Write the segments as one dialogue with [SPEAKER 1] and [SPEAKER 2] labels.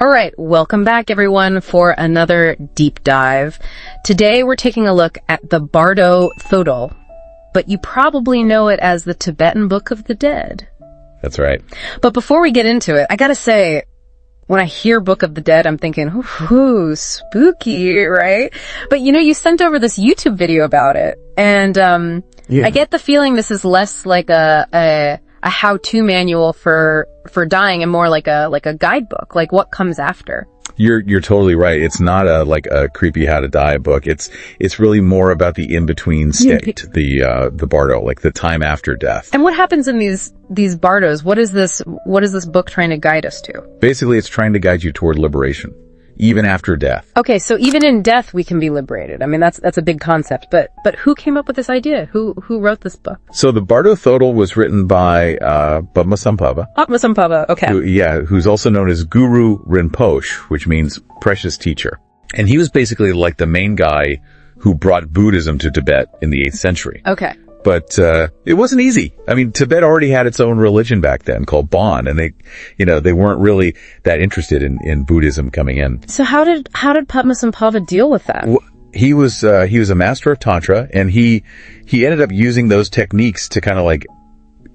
[SPEAKER 1] All right, welcome back everyone for another deep dive. Today we're taking a look at the Bardo Thodol, but you probably know it as the Tibetan Book of the Dead.
[SPEAKER 2] That's right.
[SPEAKER 1] But before we get into it, I gotta say, when I hear Book of the Dead, I'm thinking, ooh, spooky, right? But you sent over this YouTube video about it, and I get the feeling this is less like a how-to manual for dying and more like a guidebook, like what comes after.
[SPEAKER 2] You're totally right. It's not like a creepy how to die book. It's really more about the in-between state, the Bardo, like the time after death.
[SPEAKER 1] And what happens in these Bardos? What is this book trying to guide us to?
[SPEAKER 2] Basically, it's trying to guide you toward liberation, even after death. Okay,
[SPEAKER 1] so even in death we can be liberated. I mean, that's a big concept, but who came up with this idea? Who wrote this book?
[SPEAKER 2] So the Bardo Thodol was written by Padmasambhava.
[SPEAKER 1] Padmasambhava, okay.
[SPEAKER 2] Who's also known as Guru Rinpoche, which means precious teacher. And he was basically like the main guy who brought Buddhism to Tibet in the 8th century.
[SPEAKER 1] Okay.
[SPEAKER 2] But it wasn't easy. I mean, Tibet already had its own religion back then called Bon, and they weren't really that interested in Buddhism coming in.
[SPEAKER 1] So how did Padmasambhava deal with that?
[SPEAKER 2] Well, he was a master of Tantra, and he ended up using those techniques to kind of like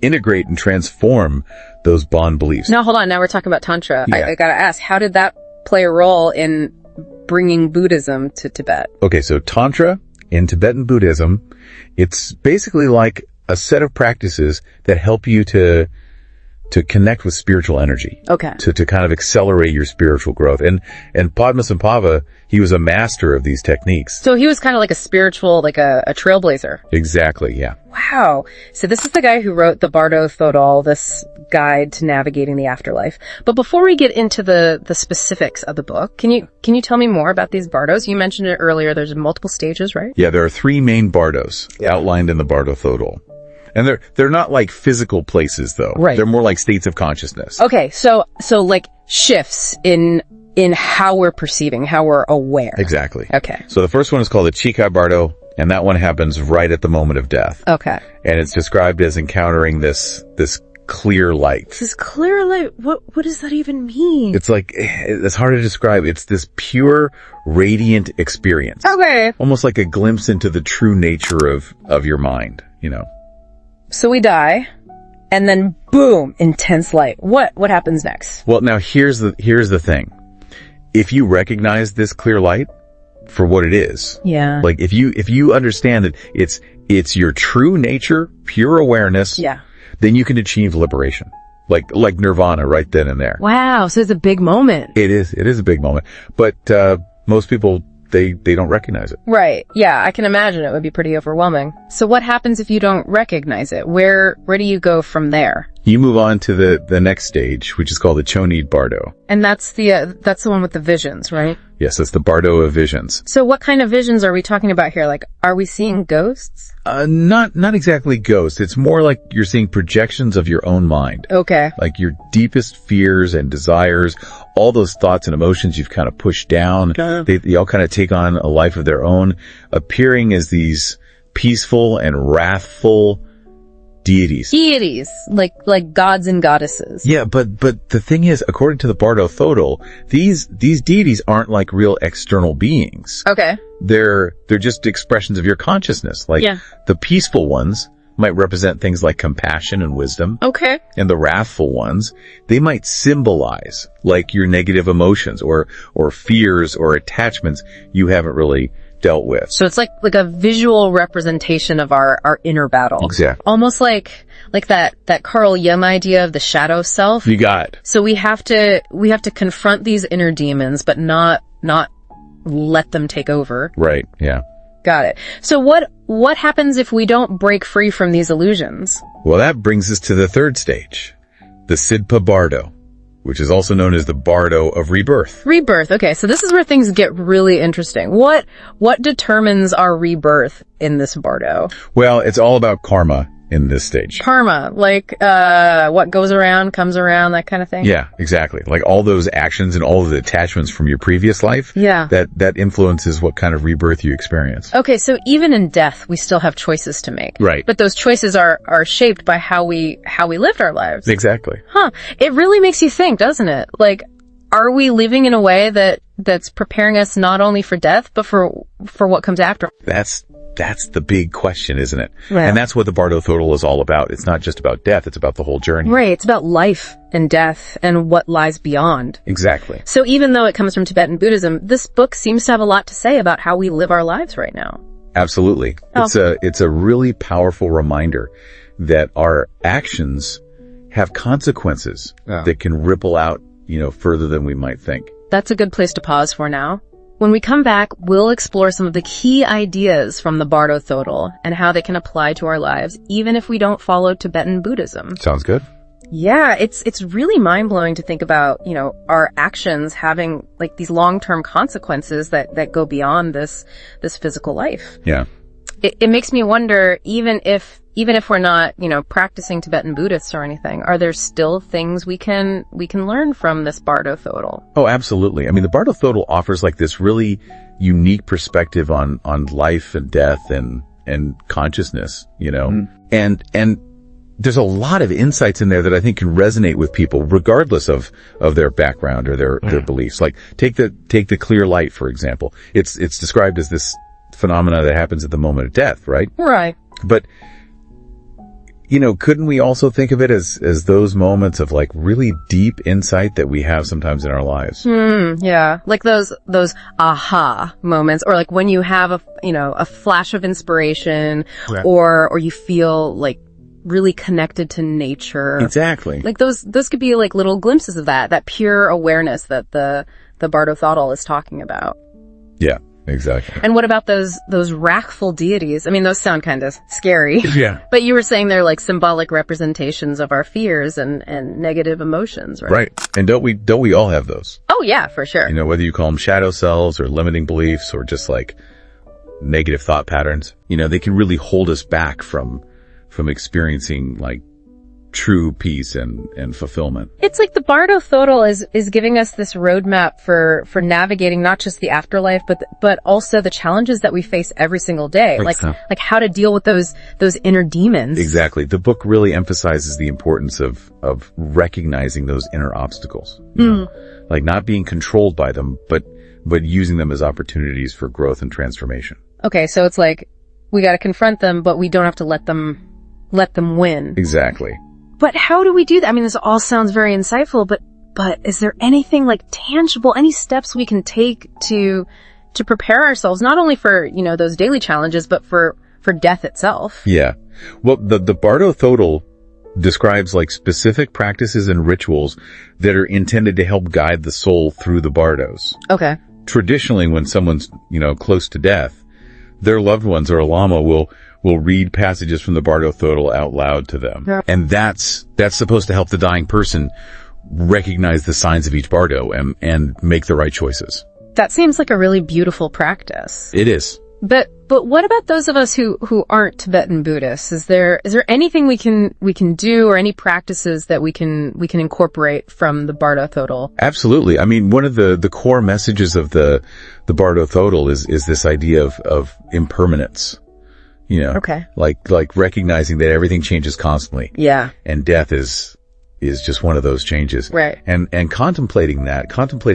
[SPEAKER 2] integrate and transform those Bon beliefs.
[SPEAKER 1] Now, hold on. Now we're talking about Tantra.
[SPEAKER 2] Yeah.
[SPEAKER 1] I gotta ask, how did that play a role in bringing Buddhism to Tibet?
[SPEAKER 2] Okay, so Tantra in Tibetan Buddhism, it's basically like a set of practices that help you to connect with spiritual energy.
[SPEAKER 1] Okay.
[SPEAKER 2] To kind of accelerate your spiritual growth. And Padmasambhava, he was a master of these techniques.
[SPEAKER 1] So he was kind of like a spiritual, like a trailblazer.
[SPEAKER 2] Exactly, yeah.
[SPEAKER 1] Wow. So this is the guy who wrote the Bardo Thodol, this guide to navigating the afterlife. But before we get into the specifics of the book, can you tell me more about these Bardos? You mentioned it earlier. There's multiple stages, right?
[SPEAKER 2] Yeah, there are 3 main Bardos outlined in the Bardo Thodol. And they're not like physical places though.
[SPEAKER 1] Right.
[SPEAKER 2] They're more like states of consciousness.
[SPEAKER 1] Okay, so like shifts in how we're perceiving, how we're aware.
[SPEAKER 2] Exactly.
[SPEAKER 1] Okay.
[SPEAKER 2] So the first one is called the Chikhai Bardo, and that one happens right at the moment of death.
[SPEAKER 1] Okay.
[SPEAKER 2] And it's described as encountering this clear light.
[SPEAKER 1] This clear light, what does that even mean?
[SPEAKER 2] It's like, it's hard to describe. It's this pure, radiant experience.
[SPEAKER 1] Okay.
[SPEAKER 2] Almost like a glimpse into the true nature of your mind,
[SPEAKER 1] So we die, and then boom, intense light. What happens next?
[SPEAKER 2] Well, now here's the thing. If you recognize this clear light for what it is,
[SPEAKER 1] yeah,
[SPEAKER 2] like if you understand that it's your true nature, pure awareness,
[SPEAKER 1] yeah,
[SPEAKER 2] then you can achieve liberation, like nirvana right then and there.
[SPEAKER 1] Wow, so it's a big moment.
[SPEAKER 2] It is a big moment, but most people they don't recognize it.
[SPEAKER 1] Right. Yeah, I can imagine it would be pretty overwhelming. So what happens if you don't recognize it? Where do you go from there?
[SPEAKER 2] You move on to the next stage, which is called the Chonyid Bardo.
[SPEAKER 1] And that's the one with the visions, right?
[SPEAKER 2] Yes, that's the Bardo of visions.
[SPEAKER 1] So what kind of visions are we talking about here? Like, are we seeing ghosts?
[SPEAKER 2] Not exactly ghosts. It's more like you're seeing projections of your own mind.
[SPEAKER 1] Okay.
[SPEAKER 2] Like your deepest fears and desires, all those thoughts and emotions you've kind of pushed down. They all kind of take on a life of their own, appearing as these peaceful and wrathful deities.
[SPEAKER 1] Like gods and goddesses.
[SPEAKER 2] Yeah, but the thing is, according to the Bardo Thodol, these deities aren't like real external beings.
[SPEAKER 1] Okay.
[SPEAKER 2] They're just expressions of your consciousness. Like,
[SPEAKER 1] yeah,
[SPEAKER 2] the peaceful ones might represent things like compassion and wisdom.
[SPEAKER 1] Okay.
[SPEAKER 2] And the wrathful ones, they might symbolize like your negative emotions or fears or attachments you haven't really dealt with.
[SPEAKER 1] So it's like a visual representation of our inner battle.
[SPEAKER 2] Exactly.
[SPEAKER 1] Almost like that Carl Jung idea of the shadow self.
[SPEAKER 2] You got it.
[SPEAKER 1] So we have to confront these inner demons, but not let them take over.
[SPEAKER 2] Right. Yeah.
[SPEAKER 1] Got it. So what happens if we don't break free from these illusions?
[SPEAKER 2] Well, that brings us to the third stage, the Sidpa Bardo, which is also known as the Bardo of Rebirth.
[SPEAKER 1] Rebirth. Okay, so this is where things get really interesting. What determines our rebirth in this Bardo?
[SPEAKER 2] Well, it's all about karma in this stage.
[SPEAKER 1] Karma, like what goes around comes around, that kind of thing?
[SPEAKER 2] Yeah, exactly. Like all those actions and all of the attachments from your previous life.
[SPEAKER 1] Yeah.
[SPEAKER 2] That influences what kind of rebirth you experience.
[SPEAKER 1] Okay, so even in death, we still have choices to make.
[SPEAKER 2] Right.
[SPEAKER 1] But those choices are shaped by how we lived our lives.
[SPEAKER 2] Exactly.
[SPEAKER 1] Huh. It really makes you think, doesn't it? Like, are we living in a way that's preparing us not only for death, but for what comes after?
[SPEAKER 2] That's the big question, isn't it?
[SPEAKER 1] Right.
[SPEAKER 2] And that's what the Bardo Thodol is all about. It's not just about death, it's about the whole journey.
[SPEAKER 1] Right. It's about life and death and what lies beyond.
[SPEAKER 2] Exactly.
[SPEAKER 1] So even though it comes from Tibetan Buddhism, this book seems to have a lot to say about how we live our lives right now.
[SPEAKER 2] Absolutely.
[SPEAKER 1] Oh.
[SPEAKER 2] It's a really powerful reminder that our actions have consequences that can ripple out, further than we might think.
[SPEAKER 1] That's a good place to pause for now. When we come back, we'll explore some of the key ideas from the Bardo Thodol and how they can apply to our lives, even if we don't follow Tibetan Buddhism.
[SPEAKER 2] Sounds good.
[SPEAKER 1] Yeah, it's really mind-blowing to think about, our actions having like these long-term consequences that go beyond this physical life.
[SPEAKER 2] Yeah.
[SPEAKER 1] It makes me wonder, even if we're not, practicing Tibetan Buddhists or anything, are there still things we can learn from this Bardo Thodol?
[SPEAKER 2] Oh, absolutely. I mean, the Bardo Thodol offers like this really unique perspective on life and death and consciousness, and there's a lot of insights in there that I think can resonate with people regardless of their background or their beliefs. Like take the clear light, for example. It's described as this phenomena that happens at the moment of death, right?
[SPEAKER 1] Right.
[SPEAKER 2] But couldn't we also think of it as those moments of like really deep insight that we have sometimes in our lives?
[SPEAKER 1] Yeah. Like those aha moments, or like when you have a flash of inspiration, or you feel like really connected to nature.
[SPEAKER 2] Exactly.
[SPEAKER 1] Like those could be like little glimpses of that pure awareness that the Bardo Thodol is talking about.
[SPEAKER 2] Yeah. Exactly.
[SPEAKER 1] And what about those wrathful deities? I mean, those sound kind of scary.
[SPEAKER 2] Yeah.
[SPEAKER 1] But you were saying they're like symbolic representations of our fears and negative emotions, right?
[SPEAKER 2] Right. And don't we all have those?
[SPEAKER 1] Oh yeah, for sure.
[SPEAKER 2] Whether you call them shadow selves or limiting beliefs or just like negative thought patterns, they can really hold us back from experiencing like true peace and fulfillment. It's
[SPEAKER 1] like the Bardo Thodol is giving us this roadmap for navigating not just the afterlife, but also the challenges that we face every single day. Like how to deal with those inner demons.
[SPEAKER 2] Exactly. The book really emphasizes the importance of recognizing those inner obstacles. Like not being controlled by them, but using them as opportunities for growth and transformation.
[SPEAKER 1] Okay, so it's like we got to confront them, but we don't have to let them win.
[SPEAKER 2] Exactly.
[SPEAKER 1] But how do we do that? I mean, this all sounds very insightful, but is there anything like tangible, any steps we can take to prepare ourselves, not only for, those daily challenges, but for death itself? Yeah.
[SPEAKER 2] Well, the Bardo Thodol describes like specific practices and rituals that are intended to help guide the soul through the Bardos.
[SPEAKER 1] Okay.
[SPEAKER 2] Traditionally, when someone's, close to death, their loved ones or a lama will read passages from the Bardo Thodol out loud to them. Yeah. And that's supposed to help the dying person recognize the signs of each Bardo and make the right choices.
[SPEAKER 1] That seems like a really beautiful practice.
[SPEAKER 2] It is.
[SPEAKER 1] But what about those of us who aren't Tibetan Buddhists? Is there anything we can do, or any practices that we can incorporate from the Bardo Thodol?
[SPEAKER 2] Absolutely. I mean, one of the core messages of the Bardo Thodol is this idea of impermanence.
[SPEAKER 1] Okay.
[SPEAKER 2] Like recognizing that everything changes constantly.
[SPEAKER 1] Yeah.
[SPEAKER 2] And death is just one of those changes.
[SPEAKER 1] Right.
[SPEAKER 2] And contemplating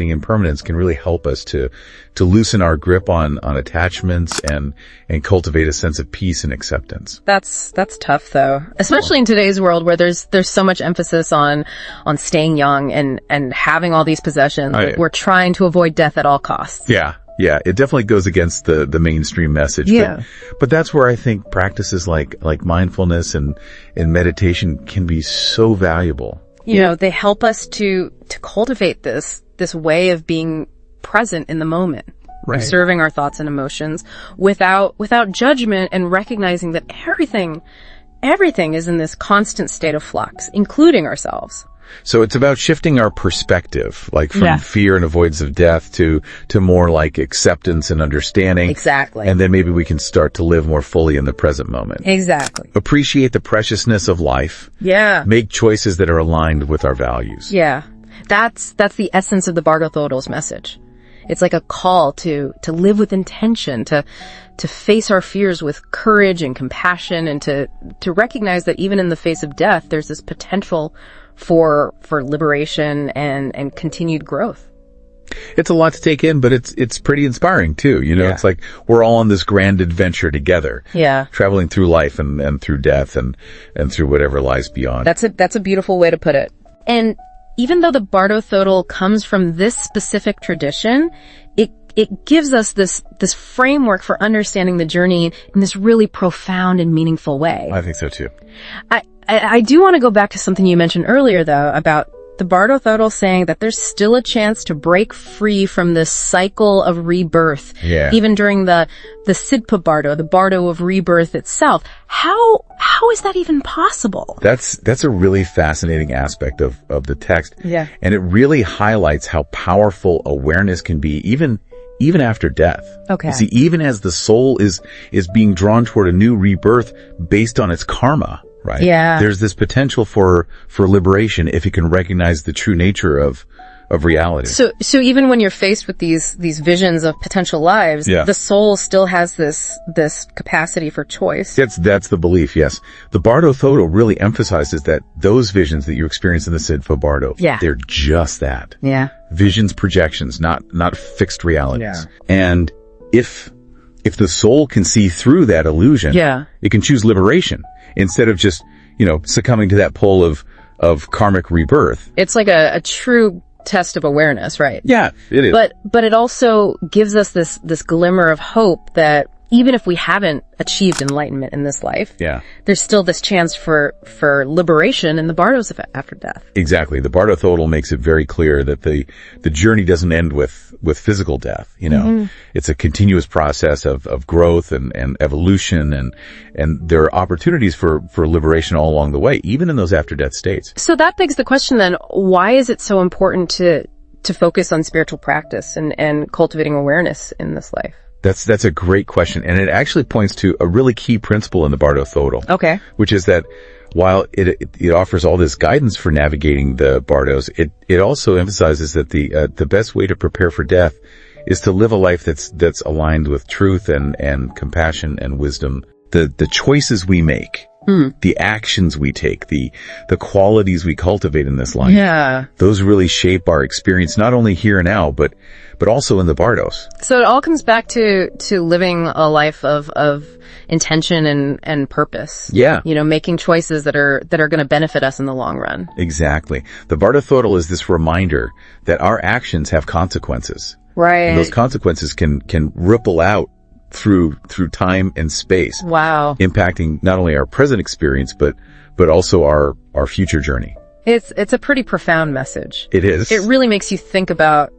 [SPEAKER 2] impermanence can really help us to loosen our grip on attachments and cultivate a sense of peace and acceptance.
[SPEAKER 1] That's tough though. Especially in today's world where there's so much emphasis on staying young and having all these possessions. Like we're trying to avoid death at all costs.
[SPEAKER 2] Yeah. Yeah, it definitely goes against the mainstream message.
[SPEAKER 1] Yeah.
[SPEAKER 2] But that's where I think practices like mindfulness and meditation can be so valuable.
[SPEAKER 1] They help us to cultivate this way of being present in the moment. Right. Observing our thoughts and emotions without judgment, and recognizing that everything is in this constant state of flux, including ourselves.
[SPEAKER 2] So it's about shifting our perspective, like from fear and avoidance of death to more like acceptance and understanding.
[SPEAKER 1] Exactly.
[SPEAKER 2] And then maybe we can start to live more fully in the present moment.
[SPEAKER 1] Exactly.
[SPEAKER 2] Appreciate the preciousness of life.
[SPEAKER 1] Yeah.
[SPEAKER 2] Make choices that are aligned with our values.
[SPEAKER 1] Yeah. That's the essence of the Bardo Thodol's message. It's like a call to live with intention, to face our fears with courage and compassion, and to recognize that even in the face of death, there's this potential for liberation and continued growth.
[SPEAKER 2] It's a lot to take in, but it's pretty inspiring too. You know, it's like we're all on this grand adventure together.
[SPEAKER 1] Yeah.
[SPEAKER 2] Traveling through life and through death and through whatever lies beyond.
[SPEAKER 1] That's a beautiful way to put it. And even though the Bardo Thodol comes from this specific tradition, it gives us this framework for understanding the journey in this really profound and meaningful way.
[SPEAKER 2] I think so too.
[SPEAKER 1] I do want to go back to something you mentioned earlier, though, about the Bardo Thodol saying that there's still a chance to break free from this cycle of rebirth.
[SPEAKER 2] Yeah.
[SPEAKER 1] Even during the Sidpa Bardo, the Bardo of rebirth itself. How is that even possible?
[SPEAKER 2] That's a really fascinating aspect of the text.
[SPEAKER 1] Yeah.
[SPEAKER 2] And it really highlights how powerful awareness can be even after death.
[SPEAKER 1] Okay.
[SPEAKER 2] You see, even as the soul is being drawn toward a new rebirth based on its karma, right?
[SPEAKER 1] Yeah.
[SPEAKER 2] There's this potential for liberation if you can recognize the true nature of reality.
[SPEAKER 1] So even when you're faced with these visions of potential lives, the soul still has this capacity for choice.
[SPEAKER 2] That's the belief, yes. The Bardo Thodol really emphasizes that those visions that you experience in the Sidpa Bardo, they're just that.
[SPEAKER 1] Yeah.
[SPEAKER 2] Visions, projections, not fixed realities.
[SPEAKER 1] Yeah.
[SPEAKER 2] And if the soul can see through that illusion, it can choose liberation instead of just, succumbing to that pull of karmic rebirth.
[SPEAKER 1] It's like a true test of awareness, right?
[SPEAKER 2] Yeah, it is.
[SPEAKER 1] But it also gives us this glimmer of hope that even if we haven't achieved enlightenment in this life, there's still this chance for liberation in the Bardos after death.
[SPEAKER 2] Exactly. The Bardo Thodol makes it very clear that the journey doesn't end with physical death. It's a continuous process of growth and evolution, and there are opportunities for liberation all along the way, even in those after death states.
[SPEAKER 1] So that begs the question then, why is it so important to focus on spiritual practice and cultivating awareness in this life?
[SPEAKER 2] That's a great question, and it actually points to a really key principle in the Bardo Thodol.
[SPEAKER 1] Okay. Which
[SPEAKER 2] is that while it offers all this guidance for navigating the Bardos, it also emphasizes that the best way to prepare for death is to live a life that's aligned with truth and compassion and wisdom. The choices we make, the actions we take, the qualities we cultivate in this life, those really shape our experience not only here and now, but also in the Bardos.
[SPEAKER 1] So it all comes back to living a life of intention and purpose.
[SPEAKER 2] Yeah.
[SPEAKER 1] Making choices that are going to benefit us in the long run.
[SPEAKER 2] Exactly. The Bardo Thodol is this reminder that our actions have consequences.
[SPEAKER 1] Right.
[SPEAKER 2] And those consequences can ripple out through time and space.
[SPEAKER 1] Wow.
[SPEAKER 2] Impacting not only our present experience, but also our future journey.
[SPEAKER 1] It's a pretty profound message.
[SPEAKER 2] It is.
[SPEAKER 1] It really makes you think about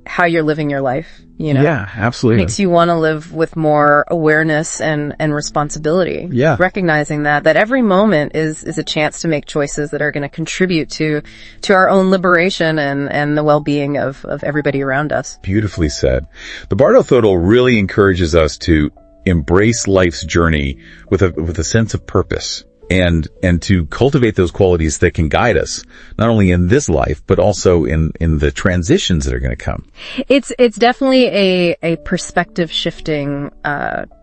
[SPEAKER 1] how you're living your life,
[SPEAKER 2] Yeah, absolutely.
[SPEAKER 1] Makes you want to live with more awareness and responsibility.
[SPEAKER 2] Yeah.
[SPEAKER 1] Recognizing that every moment is a chance to make choices that are going to contribute to our own liberation and the well-being of everybody around us.
[SPEAKER 2] Beautifully said. The Bardo Thodol really encourages us to embrace life's journey with a sense of purpose. And to cultivate those qualities that can guide us, not only in this life, but also in the transitions that are going to come.
[SPEAKER 1] It's definitely a perspective shifting,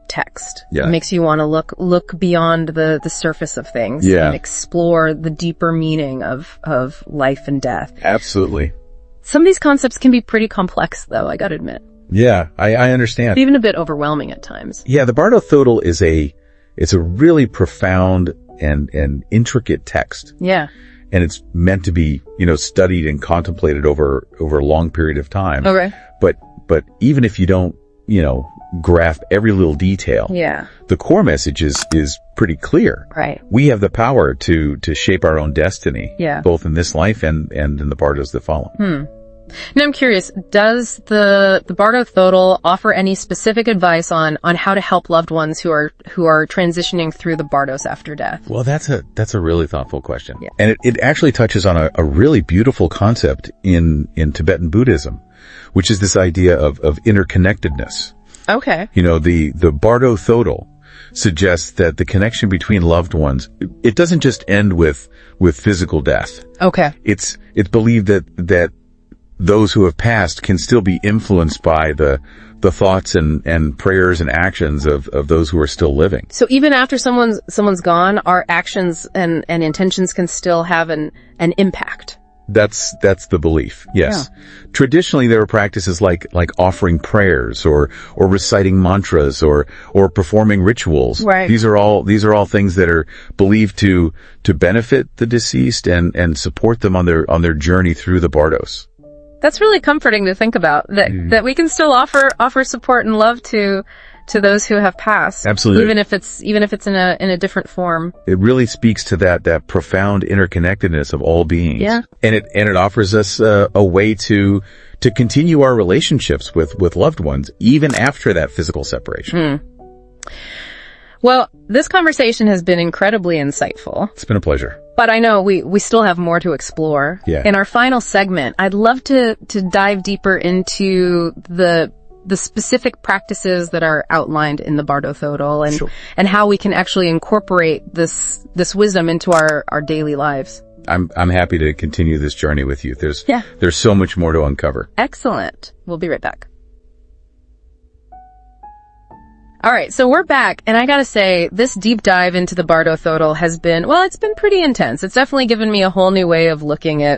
[SPEAKER 1] text.
[SPEAKER 2] Yeah.
[SPEAKER 1] It makes you want to look beyond the surface of things.
[SPEAKER 2] Yeah.
[SPEAKER 1] And explore the deeper meaning of life and death.
[SPEAKER 2] Absolutely.
[SPEAKER 1] Some of these concepts can be pretty complex though, I gotta admit.
[SPEAKER 2] Yeah, I understand.
[SPEAKER 1] Even a bit overwhelming at times.
[SPEAKER 2] Yeah, the Bardo Thodol is a really profound and intricate text.
[SPEAKER 1] Yeah.
[SPEAKER 2] And it's meant to be, studied and contemplated over a long period of time.
[SPEAKER 1] Okay.
[SPEAKER 2] But even if you don't, grasp every little detail.
[SPEAKER 1] Yeah.
[SPEAKER 2] The core message is pretty clear.
[SPEAKER 1] Right.
[SPEAKER 2] We have the power to shape our own destiny.
[SPEAKER 1] Yeah.
[SPEAKER 2] Both in this life and in the Bardos that follow.
[SPEAKER 1] Now I'm curious, does the Bardo Thodol offer any specific advice on how to help loved ones who are transitioning through the Bardos after death?
[SPEAKER 2] Well, that's a really thoughtful question.
[SPEAKER 1] Yeah.
[SPEAKER 2] And it actually touches on a really beautiful concept in Tibetan Buddhism, which is this idea of interconnectedness.
[SPEAKER 1] Okay.
[SPEAKER 2] The Bardo Thodol suggests that the connection between loved ones, it doesn't just end with physical death.
[SPEAKER 1] Okay.
[SPEAKER 2] It's believed that those who have passed can still be influenced by the thoughts and prayers and actions of those who are still living.
[SPEAKER 1] So even after someone's gone, our actions and intentions can still have an impact.
[SPEAKER 2] That's the belief. Yes.
[SPEAKER 1] Yeah.
[SPEAKER 2] Traditionally, there are practices like offering prayers or reciting mantras or performing rituals.
[SPEAKER 1] Right.
[SPEAKER 2] These are all things that are believed to benefit the deceased and support them on their journey through the Bardos.
[SPEAKER 1] That's really comforting to think about, that we can still offer support and love to those who have passed.
[SPEAKER 2] Absolutely.
[SPEAKER 1] Even if it's in a different form.
[SPEAKER 2] It really speaks to that profound interconnectedness of all beings.
[SPEAKER 1] Yeah.
[SPEAKER 2] And it offers us a way to continue our relationships with loved ones even after that physical separation.
[SPEAKER 1] Well, this conversation has been incredibly insightful.
[SPEAKER 2] It's been a pleasure.
[SPEAKER 1] But I know we still have more to explore.
[SPEAKER 2] Yeah.
[SPEAKER 1] In our final segment, I'd love to dive deeper into the specific practices that are outlined in the Bardo Thodol and how we can actually incorporate this wisdom into our daily lives.
[SPEAKER 2] I'm happy to continue this journey with you. There's so much more to uncover.
[SPEAKER 1] Excellent. We'll be right back. All right, so we're back, and I gotta say, this deep dive into the Bardo Thodol has been, well, it's been pretty intense. It's definitely given me a whole new way of looking at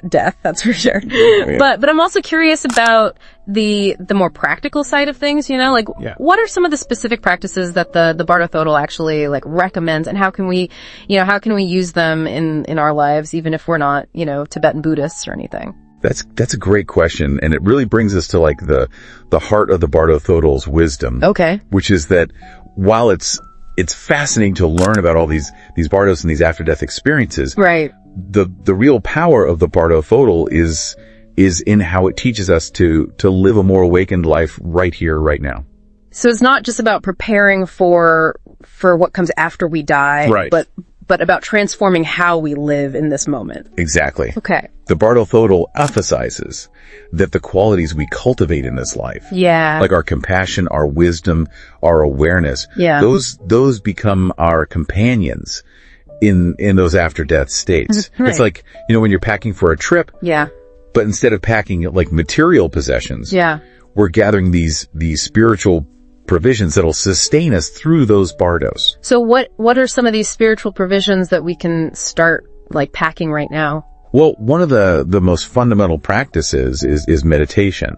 [SPEAKER 1] death, that's for sure. Yeah. But I'm also curious about the more practical side of things, what are some of the specific practices that the Bardo Thodol actually recommends, and how can we use them in our lives, even if we're not, Tibetan Buddhists or anything?
[SPEAKER 2] That's a great question, and it really brings us to the heart of the Bardo Thodol's wisdom.
[SPEAKER 1] Okay.
[SPEAKER 2] Which is that while it's fascinating to learn about all these Bardos and these after-death experiences.
[SPEAKER 1] Right.
[SPEAKER 2] The real power of the Bardo Thodol is in how it teaches us to live a more awakened life right here, right now.
[SPEAKER 1] So it's not just about preparing for what comes after we die,
[SPEAKER 2] right,
[SPEAKER 1] but about transforming how we live in this moment.
[SPEAKER 2] Exactly.
[SPEAKER 1] Okay.
[SPEAKER 2] The Bardo Thodol emphasizes that the qualities we cultivate in this life, like our compassion, our wisdom, our awareness, those become our companions in those after-death states. Right. It's like, when you're packing for a trip, but instead of packing material possessions, we're gathering these spiritual provisions that'll sustain us through those Bardos.
[SPEAKER 1] So what are some of these spiritual provisions that we can start packing right now?
[SPEAKER 2] Well, one of the most fundamental practices is meditation.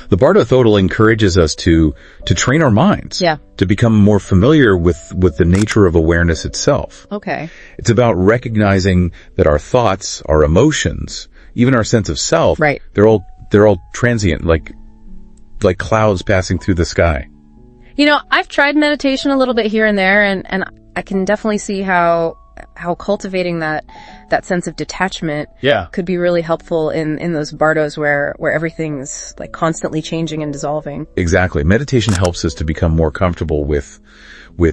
[SPEAKER 2] The Bardo Thodol encourages us to train our minds, to become more familiar with the nature of awareness itself.
[SPEAKER 1] Okay.
[SPEAKER 2] It's about recognizing that our thoughts, our emotions, even our sense of self, they're all transient, like clouds passing through the sky.
[SPEAKER 1] I've tried meditation a little bit here and there, and I can definitely see how cultivating that sense of detachment could be really helpful in those Bardos where everything's constantly changing and dissolving.
[SPEAKER 2] Exactly. Meditation helps us to become more comfortable with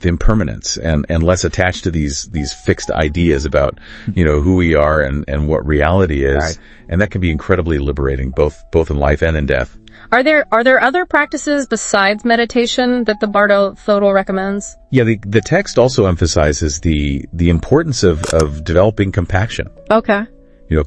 [SPEAKER 2] impermanence and less attached to these fixed ideas about, who we are and what reality is. Right. And that can be incredibly liberating, both in life and in death.
[SPEAKER 1] Are there other practices besides meditation that the Bardo Thodol recommends? Yeah,
[SPEAKER 2] the text also emphasizes the importance of developing compassion.
[SPEAKER 1] Okay.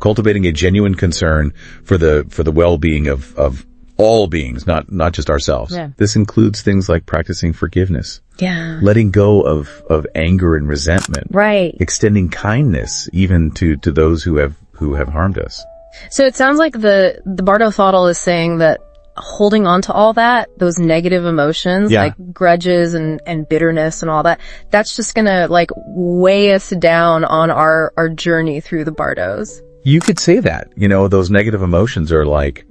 [SPEAKER 2] Cultivating a genuine concern for the well-being of all beings, not just ourselves. Yeah. This includes things like practicing forgiveness.
[SPEAKER 1] Yeah.
[SPEAKER 2] Letting go of anger and resentment.
[SPEAKER 1] Right.
[SPEAKER 2] Extending kindness even to those who have harmed us.
[SPEAKER 1] So it sounds like the Bardo Thodol is saying that holding on to all that, those negative emotions, like grudges and bitterness and all that, that's just gonna weigh us down on our journey through the Bardos.
[SPEAKER 2] You could say that. Those negative emotions are like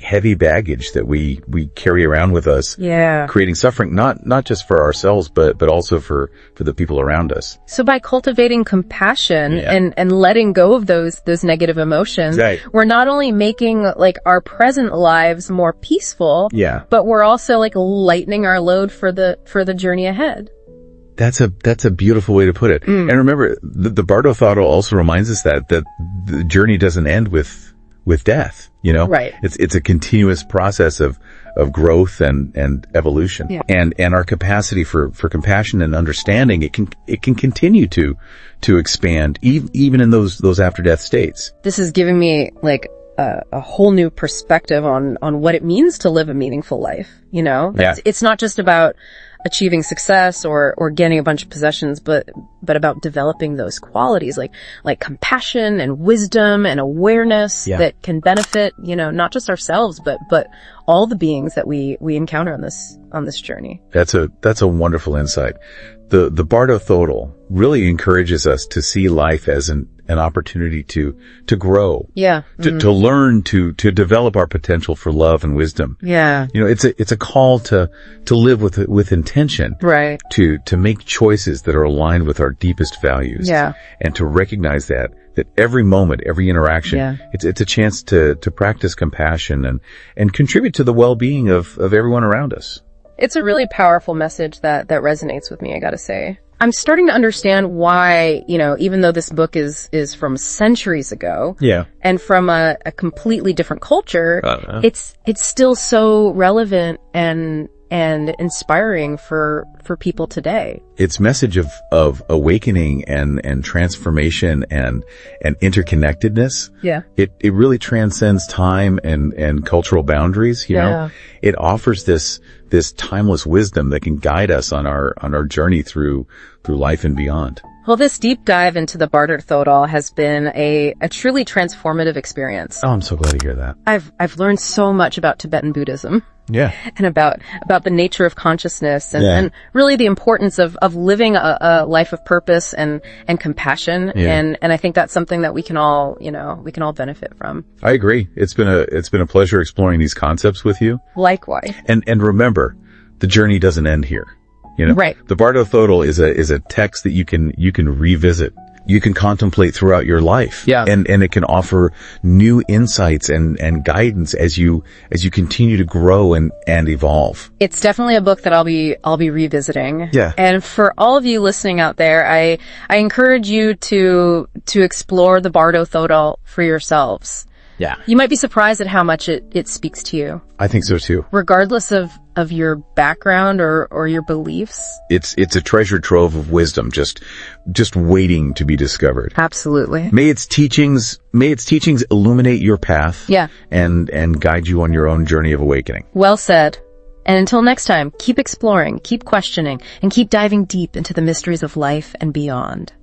[SPEAKER 2] heavy baggage that we carry around with us.
[SPEAKER 1] Yeah.
[SPEAKER 2] Creating suffering, not just for ourselves, but also for the people around us.
[SPEAKER 1] So by cultivating compassion and letting go of those negative emotions, we're not only making our present lives more peaceful, but we're also lightening our load for the journey ahead.
[SPEAKER 2] That's a beautiful way to put it. And remember, the Bardo Thodol also reminds us that the journey doesn't end with death, Right. It's a continuous process of growth and evolution. Yeah. And our capacity for compassion and understanding, it can continue to expand even in those after death states.
[SPEAKER 1] This is giving me a whole new perspective on what it means to live a meaningful life, It's not just about achieving success or getting a bunch of possessions, but about developing those qualities like compassion and wisdom and awareness that can benefit, not just ourselves, but all the beings that we encounter on this journey.
[SPEAKER 2] That's a wonderful insight. The Bardo Thodol really encourages us to see life as an opportunity to grow.
[SPEAKER 1] Yeah.
[SPEAKER 2] To learn, to develop our potential for love and wisdom.
[SPEAKER 1] Yeah.
[SPEAKER 2] It's a call to live with intention.
[SPEAKER 1] Right.
[SPEAKER 2] To make choices that are aligned with our deepest values.
[SPEAKER 1] Yeah.
[SPEAKER 2] And to recognize that every moment, every interaction, it's a chance to practice compassion and contribute to the well-being of everyone around us.
[SPEAKER 1] It's a really powerful message that resonates with me, I gotta say. I'm starting to understand why, even though this book is from centuries ago, and from a completely different culture, it's still so relevant and inspiring for people today.
[SPEAKER 2] Its message of awakening and transformation and interconnectedness.
[SPEAKER 1] Yeah.
[SPEAKER 2] It really transcends time and cultural boundaries, know. It offers this timeless wisdom that can guide us on our journey through life and beyond.
[SPEAKER 1] Well, this deep dive into the Bardo Thodol has been a truly transformative experience.
[SPEAKER 2] Oh, I'm so glad to hear that.
[SPEAKER 1] I've learned so much about Tibetan Buddhism.
[SPEAKER 2] Yeah.
[SPEAKER 1] And about the nature of consciousness and really the importance of living a life of purpose and compassion. Yeah. And I think that's something that we can all benefit from.
[SPEAKER 2] I agree. It's been a pleasure exploring these concepts with you.
[SPEAKER 1] Likewise.
[SPEAKER 2] And remember, the journey doesn't end here.
[SPEAKER 1] Right.
[SPEAKER 2] The Bardo Thodol is a text that you can revisit. You can contemplate throughout your life. Yeah. And it can offer new insights and guidance as you continue to grow and evolve.
[SPEAKER 1] It's definitely a book that I'll be revisiting.
[SPEAKER 2] Yeah.
[SPEAKER 1] And for all of you listening out there, I encourage you to explore the Bardo Thodol for yourselves.
[SPEAKER 2] Yeah.
[SPEAKER 1] You might be surprised at how much it speaks to you.
[SPEAKER 2] I think so too.
[SPEAKER 1] Regardless of your background or your beliefs.
[SPEAKER 2] It's a treasure trove of wisdom just waiting to be discovered.
[SPEAKER 1] Absolutely.
[SPEAKER 2] May its teachings illuminate your path.
[SPEAKER 1] Yeah.
[SPEAKER 2] And guide you on your own journey of awakening.
[SPEAKER 1] Well said. And until next time, keep exploring, keep questioning, and keep diving deep into the mysteries of life and beyond.